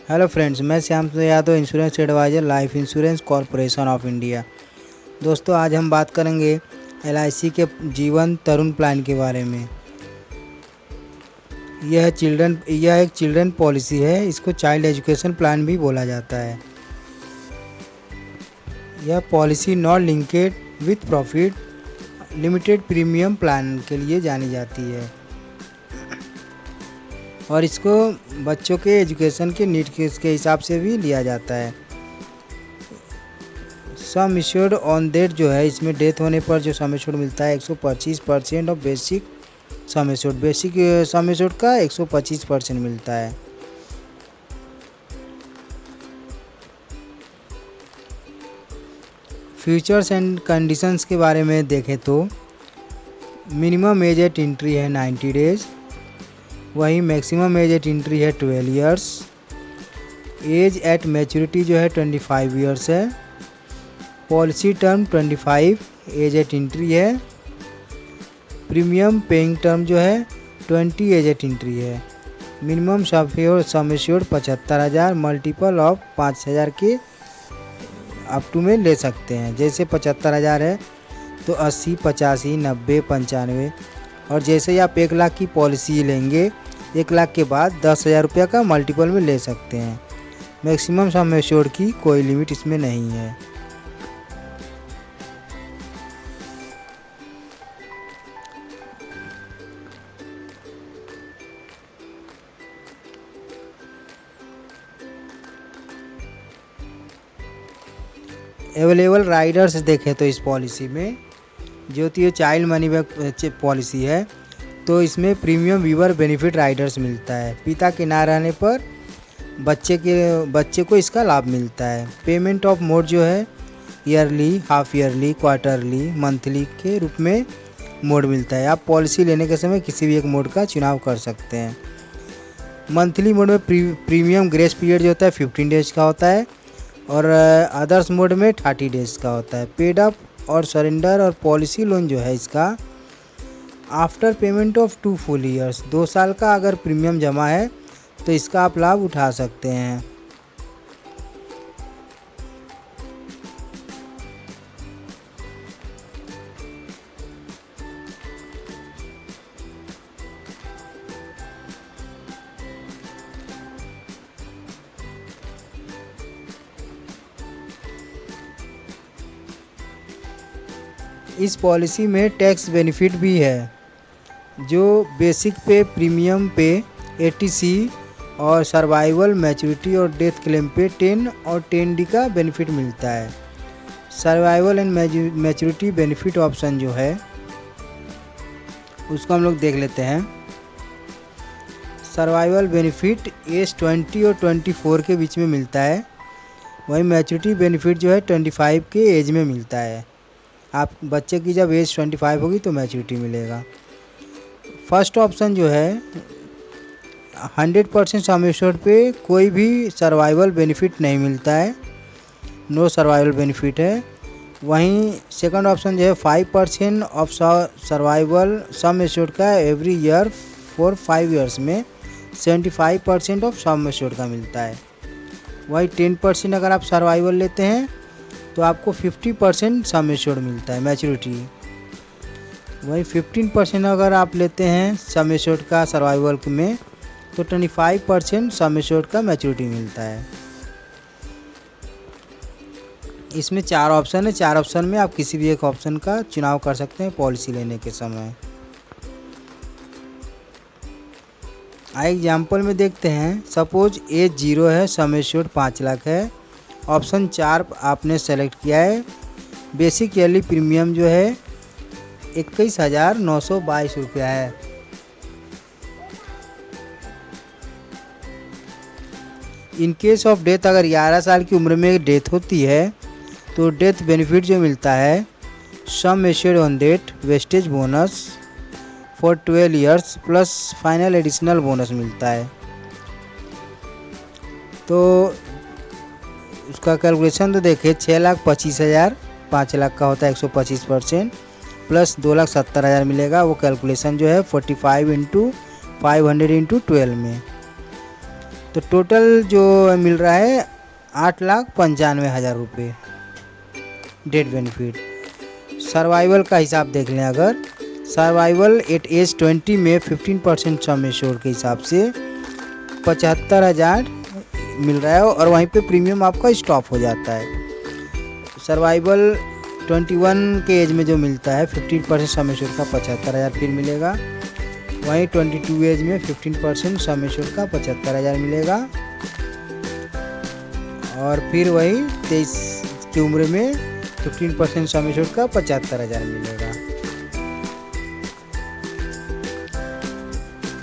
Hello friends, मैं Shyam Yadav, insurance adviser, Life Insurance Corporation of India. दोस्तों, आज हम बात करेंगे LIC के जीवन तरुण प्लान के बारे में। यह एक चिल्ड्रन पॉलिसी है। इसको चाइल्ड एजुकेशन प्लान भी बोला जाता है। यह policy non linked with profit limited premium plan के लिए जानी जाती है और इसको बच्चों के एजुकेशन के नीड के हिसाब से भी लिया जाता है। सम इश्योर्ड ऑन डेट जो है, इसमें डेथ होने पर जो सम इश्योर्ड मिलता है 125% of basic sum insured. Basic sum insured का 125% मिलता है। फीचर्स एंड कंडीशंस के बारे में देखें तो मिनिमम एज एट एंट्री है 90 डेज, वहीं मैक्सिमम एज एट एंट्री है 12 इयर्स। एज एट मैच्योरिटी जो है 25 इयर्स है। Policy term 25 age at entry है। प्रीमियम पेइंग टर्म जो है 20 एज एट एंट्री है। Minimum sum assured 75,000, multiple of 5,000 के अप टू में ले सकते हैं। जैसे 75,000 है तो 80, 85, 90, 95, और जैसे ही आप 1 लाख की पॉलिसी लेंगे, 1 लाख के बाद 10,000 रुपये का मल्टीपल में ले सकते हैं। मैक्सिमम सम एश्योर्ड की कोई लिमिट इसमें नहीं है। अवेलेबल राइडर्स देखें तो इस पॉलिसी में जो ये चाइल्ड मनी बैक पॉलिसी है, तो इसमें प्रीमियम वीवर बेनिफिट राइडर्स मिलता है। पिता के ना रहने पर बच्चे को इसका लाभ मिलता है। पेमेंट ऑफ मोड जो है yearly, half yearly, quarterly, monthly के रूप में मोड मिलता है। आप पॉलिसी लेने के समय किसी भी एक मोड का चुनाव कर सकते हैं। मंथली मोड में प्रीमियम ग्रेस पीरियड जो होता है 15 डेज का होता है और अदर्स मोड में 30 डेज का होता है। पेड अप और सरेंडर और पॉलिसी लोन जो है इसका after payment of 2 full years, 2 साल का अगर प्रीमियम जमा है तो इसका आप लाभ उठा सकते हैं। इस पॉलिसी में टैक्स बेनिफिट भी है। जो बेसिक पे, प्रीमियम पे, ATC और सर्वाइवल, मैच्योरिटी और डेथ क्लेम पे 10 और 10D का बेनिफिट मिलता है। Survival and maturity benefit option जो है उसको हम लोग देख लेते हैं। सर्वाइवल बेनिफिट एज 20 और 24 के बीच में मिलता है। वहीं मैच्योरिटी बेनिफिट जो है 25 के एज में मिलता है। आप बच्चे की जब एज 25 होगी तो मैच्योरिटी मिलेगा। फर्स्ट ऑप्शन जो है 100% सम एश्योर्ड पे कोई भी सर्वाइवल बेनिफिट नहीं मिलता है, नो सर्वाइवल बेनिफिट है। वहीं सेकंड ऑप्शन जो है 5% ऑफ सर्वाइवल सम एश्योर्ड का एवरी ईयर फॉर 5 ईयर्स में 75% ऑफ सम एश्योर्ड का मिलता है। वहीं 10% अगर आप सर्वाइवल लेते हैं तो आपको 50% सम एश्योर्ड मिलता है मैच्योरिटी। वहीं 15% अगर आप लेते हैं सम एश्योर्ड का सर्वाइवल में तो 25% सम एश्योर्ड का मैच्योरिटी मिलता है। इसमें 4 ऑप्शन है। 4 ऑप्शन में आप किसी भी एक ऑप्शन का चुनाव कर सकते हैं पॉलिसी लेने के समय। एग्जाम्पल में देखते हैं। सपोज एज 0 है, सम एश्योर्ड 5 लाख है। ऑप्शन 4 आपने सेलेक्ट किया है। बेसिक ईयरली प्रीमियम जो है 21,922 रुपया है। इन केस ऑफ डेथ, अगर 11 साल की उम्र में डेथ होती है तो डेथ बेनिफिट जो मिलता है sum assured on date, vested bonus for 12 years plus final additional bonus मिलता है। तो उसका कैलकुलेशन तो देखिए 6,25,000, 5 लाख का होता है 125% प्लस 2,70,000 मिलेगा। वो कैलकुलेशन जो है 45 × 500 × 12 में तो टोटल जो मिल रहा है 8,95,000 रुपये डेथ बेनिफिट। सर्वाइवल का हिसाब देख लें, अगर सर्वाइवल एट एज 20 में 15% सम एश्योर्ड के हिसाब से 75,000 मिल रहा है और वहीं पे प्रीमियम आपका स्टॉप हो जाता है। सर्वाइवल 21 के एज में जो मिलता है 15% सम एश्योर्ड का 75,000 फिर मिलेगा। वहीं 22 एज में 15% सम एश्योर्ड का 75,000 मिलेगा और फिर वही 23 की उम्र में 15% सम एश्योर्ड का 75,000 मिलेगा।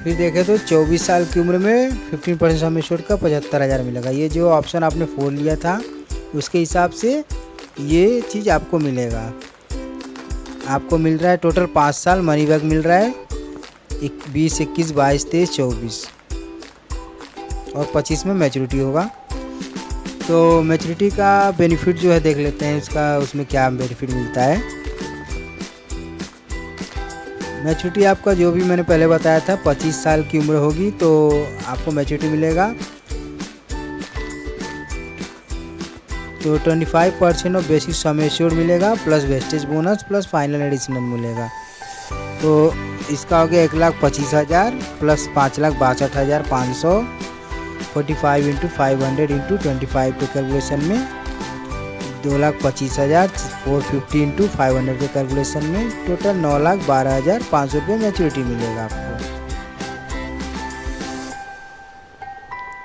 फिर देखें तो 24 साल की उम्र में 15% सम एश्योर्ड का 75,000 मिलेगा। ये जो ऑप्शन आपने 4 लिया था उसके हिसाब से ये चीज़ आपको मिलेगा। आपको मिल रहा है टोटल 5 साल मनी बैक मिल रहा है 20, 21, 22, 23, 24 और 25 में मैच्योरिटी होगा। तो मैच्योरिटी का बेनिफिट जो है देख लेते हैं इसका, उसमें क्या बेनिफिट मिलता है। मैच्योरिटी आपका जो भी मैंने पहले बताया था 25 साल की उम्र होगी तो आपको मैच्योरिटी मिलेगा। तो 25% ऑफ बेसिक सम एश्योर्ड मिलेगा plus wastage bonus plus final additional मिलेगा। तो इसका हो गया 1,25,000 प्लस 5,62,500 45 × 500 × 25 के कैलकुलेशन में 2,25,000 450 × 500 के कैलकुलेशन में टोटल 9,12,500 रुपये मैच्योरिटी मिलेगा आपको।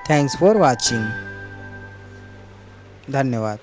थैंक्स फॉर वॉचिंग, धन्यवाद।